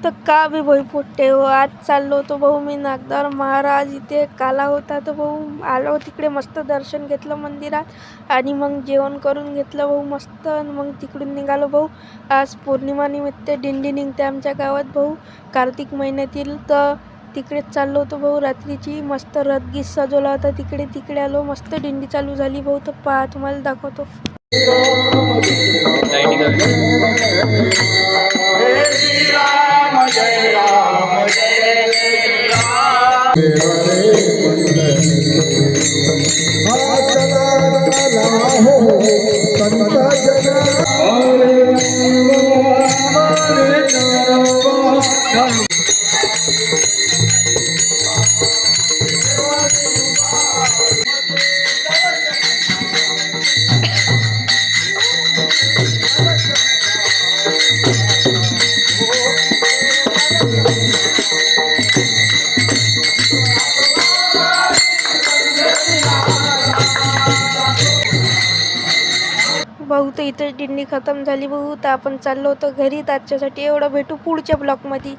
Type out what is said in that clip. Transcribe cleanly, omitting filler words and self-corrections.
तर का बी भाऊ पोट्टे हो, आज चाललो होतो भाऊ मी नागदार महाराज इथे काला होता. तर भाऊ आलो तिकडे, मस्त दर्शन घेतलं मंदिरात आणि मग जेवण करून घेतलं भाऊ मस्त. मग तिकडून निघालो भाऊ. आज पौर्णिमा निमित्त दिंडी निघते आमच्या गावात भाऊ, कार्तिक महिन्यातील. तर तिकडेच चाललो होतो भाऊ. रात्रीची मस्त रथगीत सजवला होता तिकडे आलो. मस्त दिंडी चालू झाली भाऊ. तर पहा, तुम्हाला दाखवतो. भाऊ तर इथे दिंडी खतम झाली भाऊ. तर आपण चाललो होतो घरी. तर आजच्यासाठी एवढं, भेटू पुढच्या ब्लॉगमध्ये.